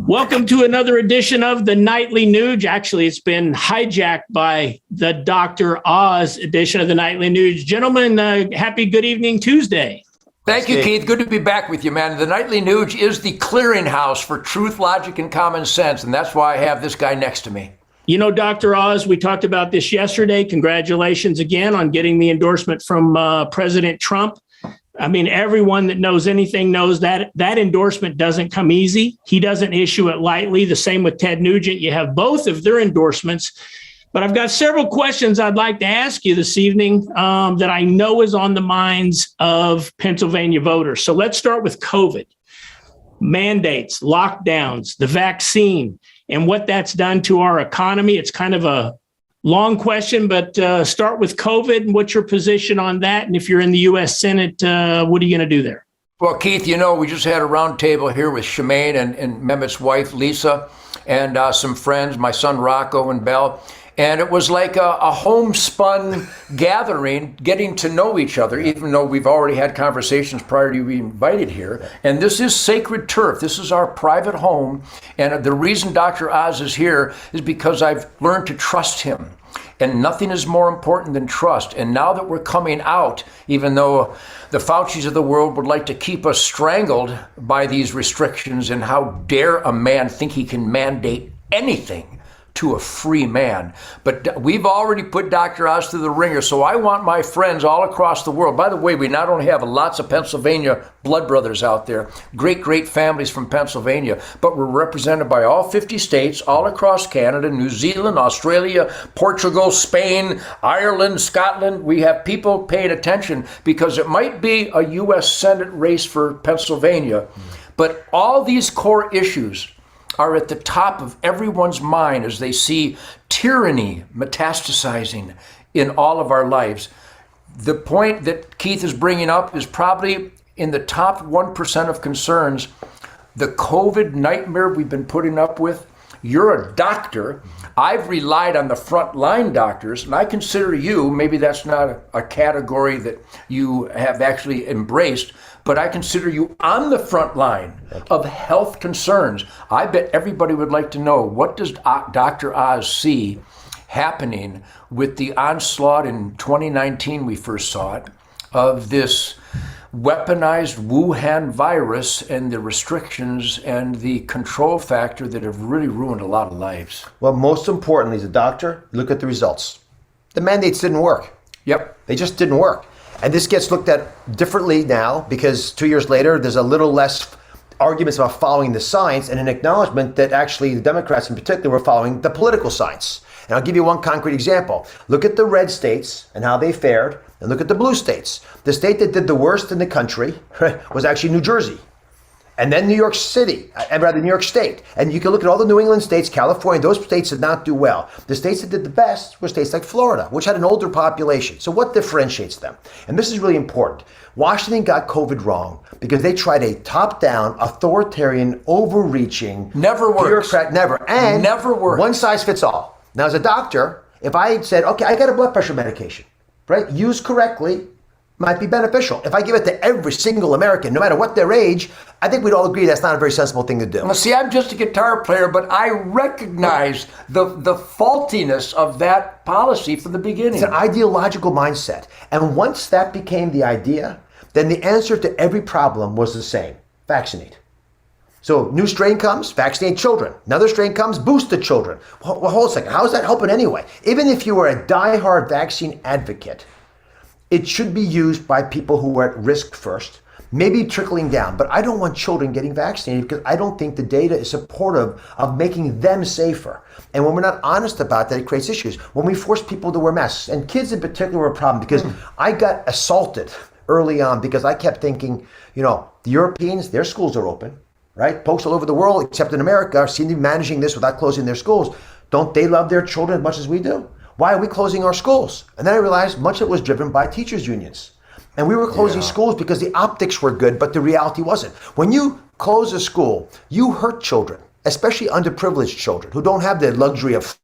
Welcome to another edition of the Nightly Nuge. Actually, it's been hijacked by the Dr. Oz edition of the Nightly Nuge. Gentlemen, happy good evening Tuesday. Thank you, Keith. Good to be back with you, man. The Nightly Nuge is the clearinghouse for truth, logic, and common sense, and that's why I have this guy next to me. You know, Dr. Oz, we talked about this yesterday. Congratulations again on getting the endorsement from President Trump. I mean, everyone that knows anything knows that that endorsement doesn't come easy. He doesn't issue it lightly. The same with Ted Nugent. You have both of their endorsements. But I've got several questions I'd like to ask you this evening that I know is on the minds of Pennsylvania voters. So let's start with COVID. Mandates, lockdowns, the vaccine, and what that's done to our economy. It's kind of a long question, but start with COVID and what's your position on that? And if you're in the U.S. Senate, what are you going to do there? Well, Keith, you know, we just had a round table here with Shemaine and Mehmet's wife, Lisa, and some friends, my son, Rocco and Belle. And it was like a homespun gathering, getting to know each other, even though we've already had conversations prior to being invited here. And this is sacred turf. This is our private home. And the reason Dr. Oz is here is because I've learned to trust him. And nothing is more important than trust. And now that we're coming out, even though the Faucis of the world would like to keep us strangled by these restrictions, and how dare a man think he can mandate anything to a free man. But we've already put Dr. Oz through the ringer, so I want my friends all across the world. By the way, we not only have lots of Pennsylvania blood brothers out there, great families from Pennsylvania, but we're represented by all 50 states, all across Canada, New Zealand, Australia, Portugal, Spain, Ireland, Scotland. We have people paying attention because it might be a U.S. Senate race for Pennsylvania, but all these core issues are at the top of everyone's mind as they see tyranny metastasizing in all of our lives. The point that Keith is bringing up is probably in the top 1% of concerns. The COVID nightmare we've been putting up with. You're a doctor. I've relied on the frontline doctors, and I consider you, maybe that's not a category that you have actually embraced, but I consider you on the front line of health concerns. I bet everybody would like to know, what does Dr. Oz see happening with the onslaught in 2019, we first saw it, of this weaponized Wuhan virus and the restrictions and the control factor that have really ruined a lot of lives. Well, most importantly, as a doctor, look at the results. The mandates didn't work. Yep. They just didn't work. And this gets looked at differently now because 2 years later, there's a little less arguments about following the science and an acknowledgement that actually the Democrats in particular were following the political science. And I'll give you one concrete example. Look at the red states and how they fared, and look at the blue states. The state that did the worst in the country was actually New Jersey. And then New York City, rather New York State. And you can look at all the New England states, California, those states did not do well. The states that did the best were states like Florida, which had an older population. So what differentiates them? And this is really important. Washington got COVID wrong because they tried a top-down, authoritarian, overreaching, never works. Bureaucrat, never works. One size fits all. Now, as a doctor, if I said, okay, I got a blood pressure medication, right, used correctly, might be beneficial. If I give it to every single American, no matter what their age, I think we'd all agree that's not a very sensible thing to do. Well, see, I'm just a guitar player, but I recognize the faultiness of that policy from the beginning. It's an ideological mindset. And once that became the idea, then the answer to every problem was the same: vaccinate. So new strain comes, vaccinate children. Another strain comes, boost the children. Well, hold a second. How is that helping anyway? Even if you were a diehard vaccine advocate, it should be used by people who are at risk first, maybe trickling down. But I don't want children getting vaccinated because I don't think the data is supportive of making them safer. And when we're not honest about that, it creates issues. When we force people to wear masks, and kids in particular were a problem because I got assaulted early on because I kept thinking, you know, the Europeans, their schools are open, right? Folks all over the world, except in America, seem to be managing this without closing their schools. Don't they love their children as much as we do? Why are we closing our schools? And then I realized much of it was driven by teachers' unions. And we were closing schools because the optics were good, but the reality wasn't. When you close a school, you hurt children, especially underprivileged children who don't have the luxury of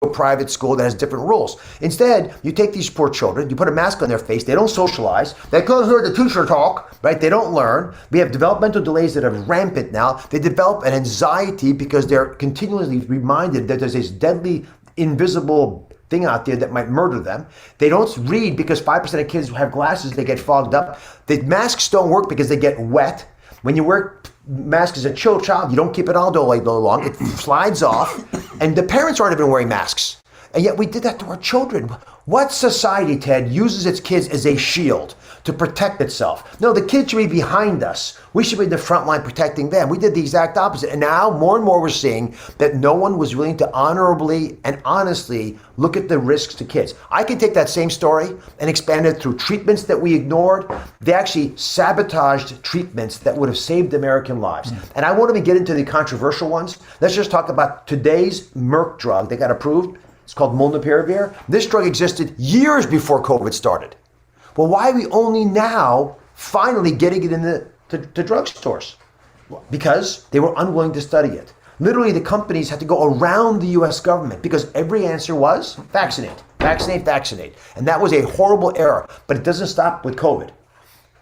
a private school that has different rules. Instead, you take these poor children, you put a mask on their face, they don't socialize, they can't hear the teacher talk, right? They don't learn. We have developmental delays that are rampant now. They develop an anxiety because they're continually reminded that there's this deadly, invisible thing out there that might murder them. They don't read because 5% of kids have glasses, they get fogged up. The masks don't work because they get wet. When you wear mask as a child, you don't keep it on all day long. It slides off, and the parents aren't even wearing masks. And yet we did that to our children. What society, Ted, uses its kids as a shield to protect itself? No, the kids should be behind us. We should be in the front line protecting them. We did the exact opposite. And now more and more we're seeing that no one was willing to honorably and honestly look at the risks to kids. I can take that same story and expand it through treatments that we ignored. They actually sabotaged treatments that would have saved American lives. And I won't even get into the controversial ones. Let's just talk about today's Merck drug that got approved. It's called molnupiravir. This drug existed years before COVID started. Well, why are we only now finally getting it in the drugstores? Because they were unwilling to study it. Literally, the companies had to go around the US government because every answer was vaccinate, vaccinate, vaccinate. And that was a horrible error, but it doesn't stop with COVID.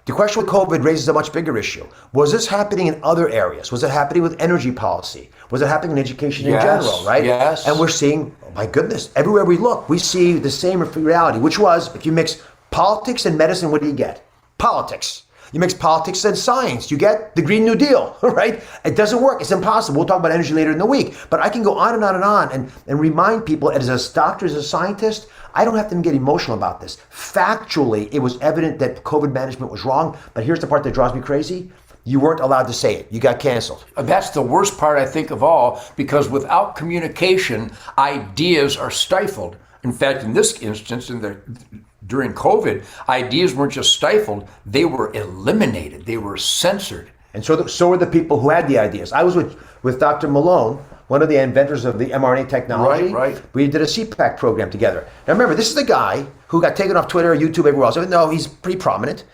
The question with COVID raises a much bigger issue. Was this happening in other areas? Was it happening with energy policy? Was it happening in education in general, right? Yes. And we're seeing, oh my goodness, everywhere we look, we see the same reality, which was, if you mix politics and medicine, what do you get? Politics. You mix politics and science, you get the Green New Deal, right? It doesn't work. It's impossible. We'll talk about energy later in the week. But I can go on and on and on and remind people, as a doctor, as a scientist, I don't have to get emotional about this. Factually, it was evident that COVID management was wrong. But here's the part that drives me crazy. You weren't allowed to say it. You got canceled. That's the worst part, I think, of all, because without communication, ideas are stifled. In fact, in this instance, during COVID, ideas weren't just stifled, they were eliminated. They were censored. And so were the people who had the ideas. I was with Dr. Malone, one of the inventors of the mRNA technology. Right. We did a CPAC program together. Now remember, this is the guy who got taken off Twitter, YouTube, everywhere else. No, he's pretty prominent.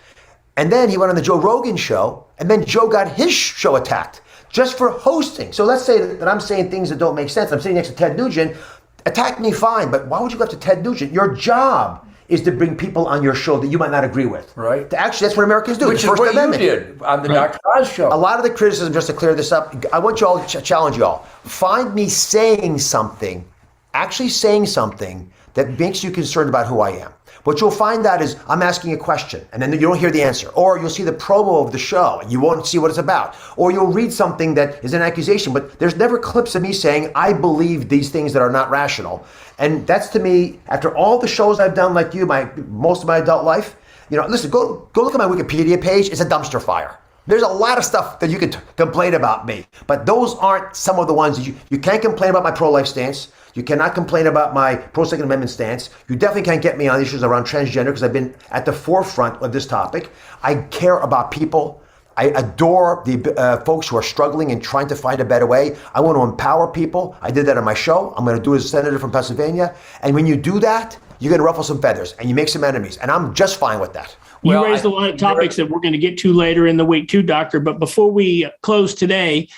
And then he went on the Joe Rogan show, and then Joe got his show attacked just for hosting. So let's say that I'm saying things that don't make sense. I'm sitting next to Ted Nugent. Attack me, fine, but why would you go after Ted Nugent? Your job is to bring people on your show that you might not agree with. Right. Actually, that's what Americans do. Which is what you did on the Dr. Oz show. A lot of the criticism, just to clear this up, I want you all to challenge you all. Find me saying something, actually saying something that makes you concerned about who I am. What you'll find out is I'm asking a question and then you don't hear the answer. Or you'll see the promo of the show and you won't see what it's about. Or you'll read something that is an accusation, but there's never clips of me saying, I believe these things that are not rational. And that's, to me, after all the shows I've done like you, most of my adult life, listen, go look at my Wikipedia page. It's a dumpster fire. There's a lot of stuff that you can complain about me, but those aren't some of the ones that you can't complain about my pro-life stance. You cannot complain about my pro-Second Amendment stance. You definitely can't get me on issues around transgender because I've been at the forefront of this topic. I care about people. I adore the folks who are struggling and trying to find a better way. I want to empower people. I did that on my show. I'm going to do it as a senator from Pennsylvania. And when you do that, you're going to ruffle some feathers and you make some enemies. And I'm just fine with that. You raised a lot of topics that we're going to get to later in the week too, Doctor. But before we close today,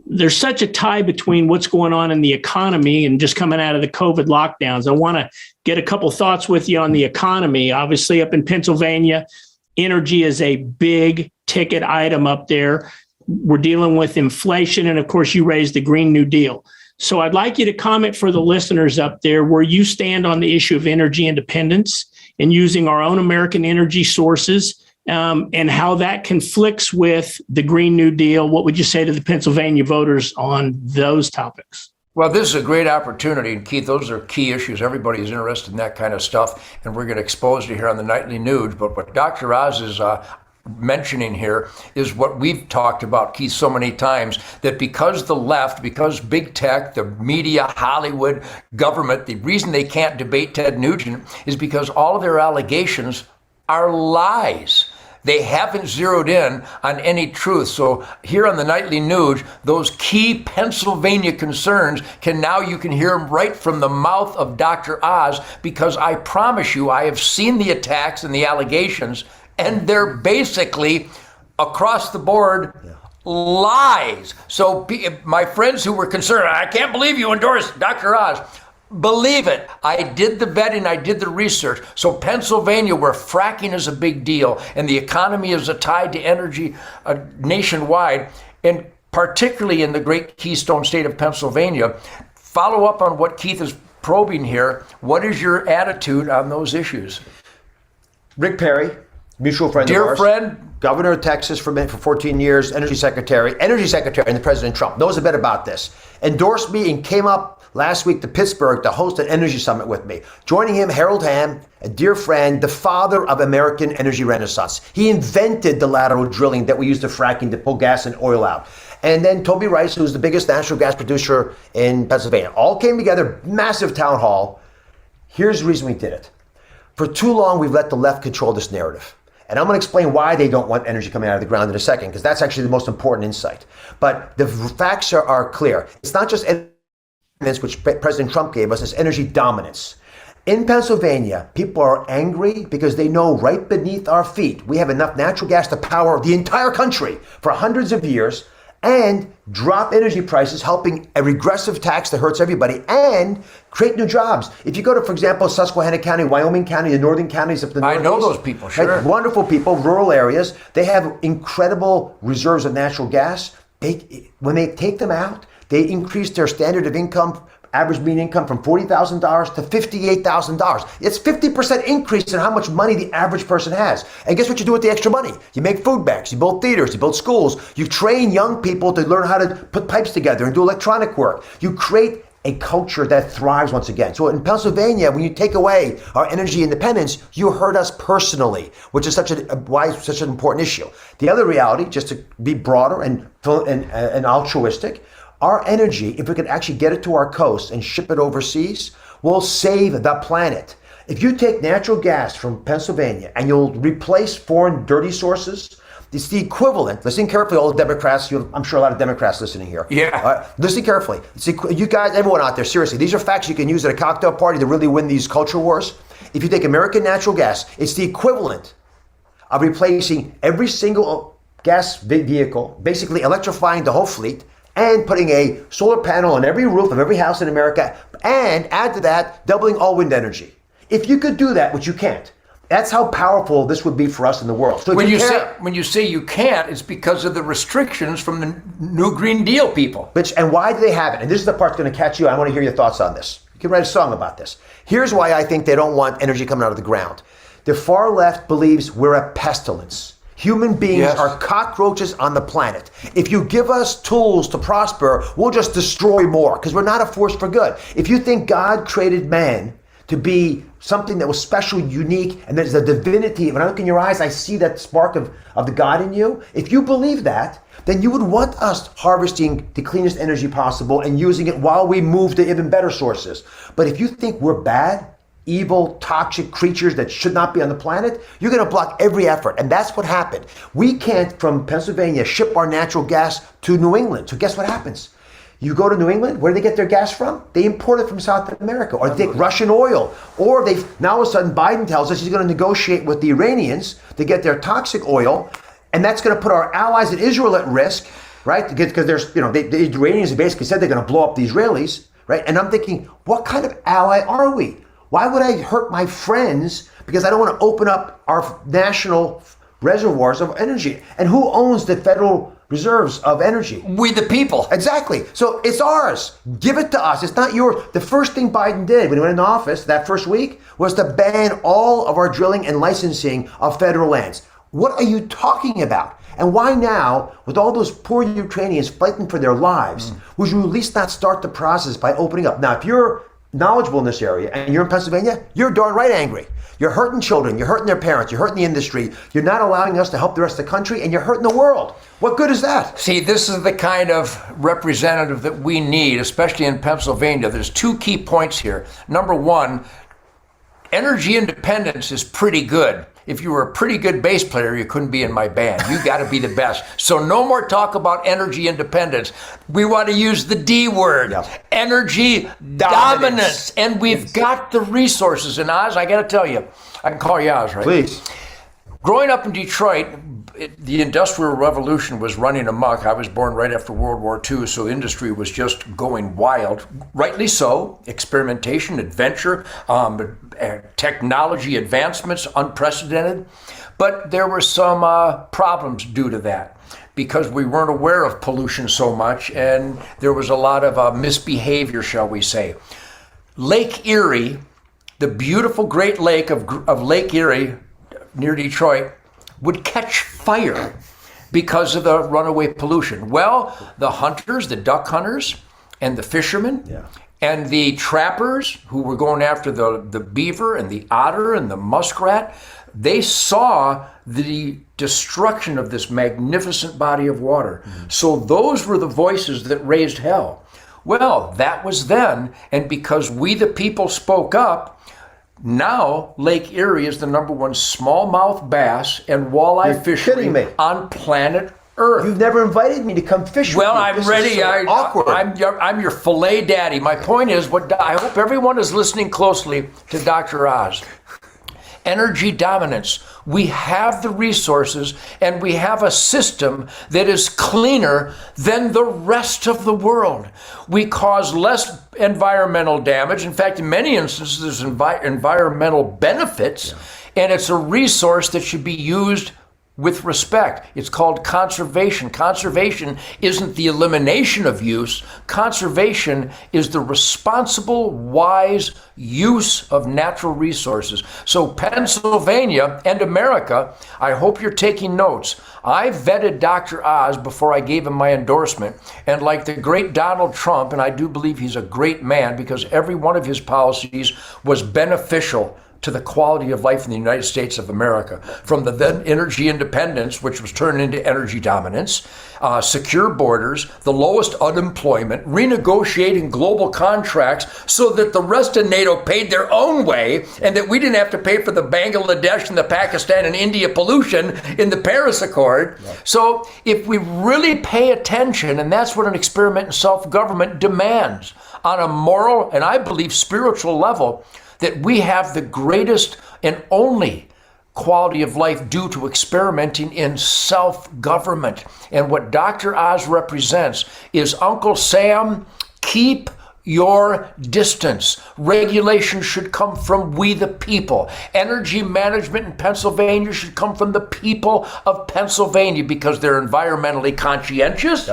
there's such a tie between what's going on in the economy and just coming out of the COVID lockdowns. I want to get a couple thoughts with you on the economy. Obviously, up in Pennsylvania, energy is a big ticket item up there. We're dealing with inflation. And of course, you raised the Green New Deal. So I'd like you to comment for the listeners up there where you stand on the issue of energy independence and using our own American energy sources. And how that conflicts with the Green New Deal. What would you say to the Pennsylvania voters on those topics? Well, this is a great opportunity. And Keith, those are key issues. Everybody's interested in that kind of stuff. And we're going to expose you here on the Nightly Nuge. But what Dr. Oz is mentioning here is what we've talked about, Keith, so many times, that because the left, because big tech, the media, Hollywood, government, the reason they can't debate Ted Nugent is because all of their allegations are lies. They haven't zeroed in on any truth. So here on the Nightly Nuge, those key Pennsylvania concerns you can hear them right from the mouth of Dr. Oz, because I promise you, I have seen the attacks and the allegations, and they're basically across the board lies. So my friends who were concerned, I can't believe you endorsed Dr. Oz. Believe it. I did the vetting. I did the research. So Pennsylvania, where fracking is a big deal and the economy is tied to energy nationwide, and particularly in the great Keystone State of Pennsylvania, follow up on what Keith is probing here. What is your attitude on those issues? Rick Perry, mutual friend of ours. Dear friend. Governor of Texas for 14 years, Energy Secretary under President Trump, knows a bit about this. Endorsed me and came up last week to Pittsburgh to host an energy summit with me. Joining him, Harold Hamm, a dear friend, the father of American energy renaissance. He invented the lateral drilling that we use to fracking to pull gas and oil out. And then Toby Rice, who's the biggest natural gas producer in Pennsylvania. All came together, massive town hall. Here's the reason we did it. For too long, we've let the left control this narrative. And I'm going to explain why they don't want energy coming out of the ground in a second, because that's actually the most important insight. But the facts are clear. It's not just energy, which President Trump gave us, it's energy dominance. In Pennsylvania, people are angry because they know right beneath our feet, we have enough natural gas to power the entire country for hundreds of years and drop energy prices, helping a regressive tax that hurts everybody and create new jobs. If you go to, for example, Susquehanna County, Wyoming County, the northern counties of the Northeast. I know those people, sure. Right, wonderful people, rural areas. They have incredible reserves of natural gas. When they take them out, they increase their standard of income, average mean income from $40,000 to $58,000. It's 50% increase in how much money the average person has. And guess what you do with the extra money? You make food banks, you build theaters, you build schools, you train young people to learn how to put pipes together and do electronic work. You create a culture that thrives once again. So in Pennsylvania, when you take away our energy independence, you hurt us personally, which is such an important issue. The other reality, just to be broader and altruistic, our energy, if we could actually get it to our coast and ship it overseas, will save the planet. If you take natural gas from Pennsylvania and you'll replace foreign dirty sources, it's the equivalent. Listen carefully, all the Democrats. I'm sure a lot of Democrats listening here. Yeah. Listen carefully. You guys, everyone out there, seriously, these are facts you can use at a cocktail party to really win these culture wars. If you take American natural gas, it's the equivalent of replacing every single gas vehicle, basically electrifying the whole fleet, and putting a solar panel on every roof of every house in America, and add to that, doubling all wind energy. If you could do that, which you can't, that's how powerful this would be for us in the world. So when you say you can't, it's because of the restrictions from the new Green Deal people. And why do they have it? And this is the part that's going to catch you. I want to hear your thoughts on this. You can write a song about this. Here's why I think they don't want energy coming out of the ground. The far left believes we're a pestilence. Human beings are cockroaches on the planet. If you give us tools to prosper, we'll just destroy more because we're not a force for good. If you think God created man to be something that was special, unique, and there's a divinity, when I look in your eyes, I see that spark of the God in you. If you believe that, then you would want us harvesting the cleanest energy possible and using it while we move to even better sources. But if you think we're bad, evil, toxic creatures that should not be on the planet, you're going to block every effort. And that's what happened. We can't, from Pennsylvania, ship our natural gas to New England. So guess what happens? You go to New England, where do they get their gas from? They import it from South America, or they take Russian oil. Or now all of a sudden Biden tells us he's going to negotiate with the Iranians to get their toxic oil. And that's going to put our allies in Israel at risk, right? Because there's, the Iranians basically said they're going to blow up the Israelis, right? And I'm thinking, what kind of ally are we? Why would I hurt my friends because I don't want to open up our national reservoirs of energy? And who owns the federal reserves of energy? We the people. Exactly. So it's ours. Give it to us. It's not yours. The first thing Biden did when he went into office that first week was to ban all of our drilling and licensing of federal lands. What are you talking about? And why now, with all those poor Ukrainians fighting for their lives, would you at least not start the process by opening up? Now, if you're knowledgeable in this area and you're in Pennsylvania, you're darn right angry. You're hurting children, you're hurting their parents, you're hurting the industry, you're not allowing us to help the rest of the country, and you're hurting the world. What good is that? See, this is the kind of representative that we need, especially in Pennsylvania. There's two key points here. Number one, energy independence is pretty good. If you were a pretty good bass player, you couldn't be in my band. You got to be the best. So no more talk about energy independence. We want to use the D word, energy dominance. And we've got the resources. And Oz, I got to tell you, I can call you Oz, right? Please. Growing up in Detroit, the Industrial Revolution was running amok. I was born right after World War II, so industry was just going wild. Rightly so. Experimentation, adventure, technology advancements, unprecedented. But there were some problems due to that because we weren't aware of pollution so much, and there was a lot of misbehavior, shall we say. Lake Erie, the beautiful Great Lake of Lake Erie near Detroit, would catch fire because of the runaway pollution. Well, the hunters, the duck hunters, and the fishermen, and the trappers who were going after the beaver and the otter and the muskrat, they saw the destruction of this magnificent body of water. So those were the voices that raised hell. Well, that was then, and because we the people spoke up, now Lake Erie is the #1 smallmouth bass and walleye fishery on planet Earth. You've never invited me to come fish with you. Well, I'm ready. Awkward. I'm your fillet daddy. My point is, I hope everyone is listening closely to Dr. Oz. Energy dominance. We have the resources and we have a system that is cleaner than the rest of the world. We cause less environmental damage. In fact, in many instances, there's environmental benefits, and it's a resource that should be used with respect. It's called conservation. Conservation isn't the elimination of use. Conservation is the responsible, wise use of natural resources. So Pennsylvania and America, I hope you're taking notes. I vetted Dr. Oz before I gave him my endorsement. And like the great Donald Trump, and I do believe he's a great man because every one of his policies was beneficial to the quality of life in the United States of America, from the then energy independence, which was turned into energy dominance, secure borders, the lowest unemployment, renegotiating global contracts so that the rest of NATO paid their own way and that we didn't have to pay for the Bangladesh and the Pakistan and India pollution in the Paris Accord. Right. So if we really pay attention, and that's what an experiment in self-government demands on a moral and I believe spiritual level, that we have the greatest and only quality of life due to experimenting in self-government. And what Dr. Oz represents is, Uncle Sam, keep your distance. Regulation should come from we the people. Energy management in Pennsylvania should come from the people of Pennsylvania because they're environmentally conscientious,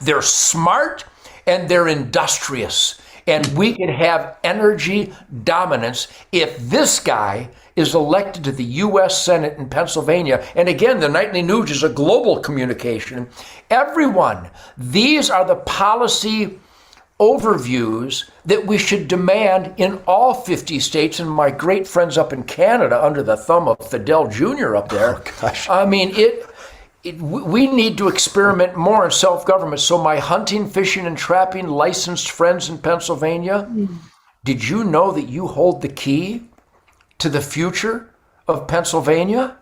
they're smart, and they're industrious. And we can have energy dominance if this guy is elected to the U.S. Senate in Pennsylvania. And again, the Nightly Nuge is a global communication. Everyone, these are the policy overviews that we should demand in all 50 states. And my great friends up in Canada, under the thumb of Fidel Jr. up there. Oh, gosh. I mean, we need to experiment more in self-government. So my hunting, fishing, and trapping licensed friends in Pennsylvania, did you know that you hold the key to the future of Pennsylvania?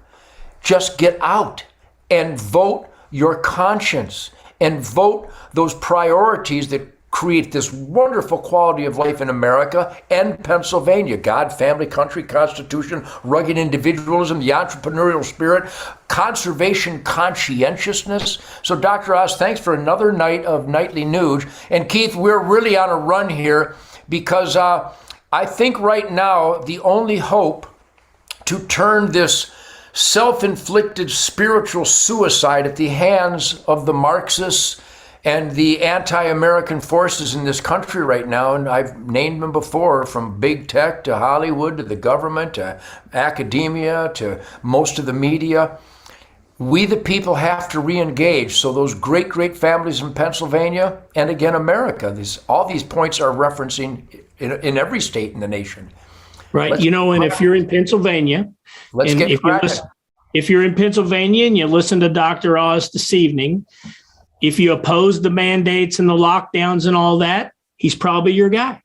Just get out and vote your conscience and vote those priorities that create this wonderful quality of life in America and Pennsylvania. God, family, country, constitution, rugged individualism, the entrepreneurial spirit, conservation, conscientiousness. So Dr. Oz, thanks for another night of Nightly Nuge. And Keith, we're really on a run here because I think right now the only hope to turn this self-inflicted spiritual suicide at the hands of the Marxists and the anti-American forces in this country right now, and I've named them before, from big tech to Hollywood to the government to academia to most of the media, we the people have to re-engage. So those great, great families in Pennsylvania and again America, all these points are referencing in every state in the nation. Right. And if you're in Pennsylvania, if you're in Pennsylvania and you listen to Dr. Oz this evening, if you oppose the mandates and the lockdowns and all that, he's probably your guy.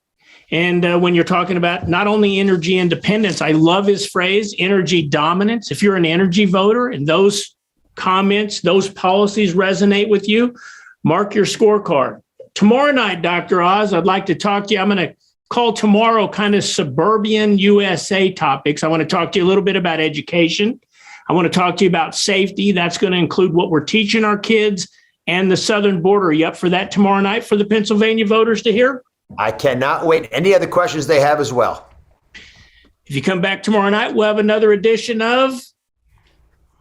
And when you're talking about not only energy independence, I love his phrase, energy dominance. If you're an energy voter and those comments, those policies resonate with you, mark your scorecard. Tomorrow night, Dr. Oz, I'd like to talk to you. I'm going to call tomorrow kind of suburban USA topics. I want to talk to you a little bit about education. I want to talk to you about safety. That's going to include what we're teaching our kids and the southern border. Are you up for that tomorrow night for the Pennsylvania voters to hear? I cannot wait. Any other questions they have as well? If you come back tomorrow night, we'll have another edition of,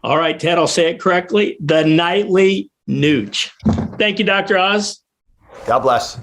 all right, Ted, I'll say it correctly, the Nightly Nuge. Thank you, Dr. Oz. God bless.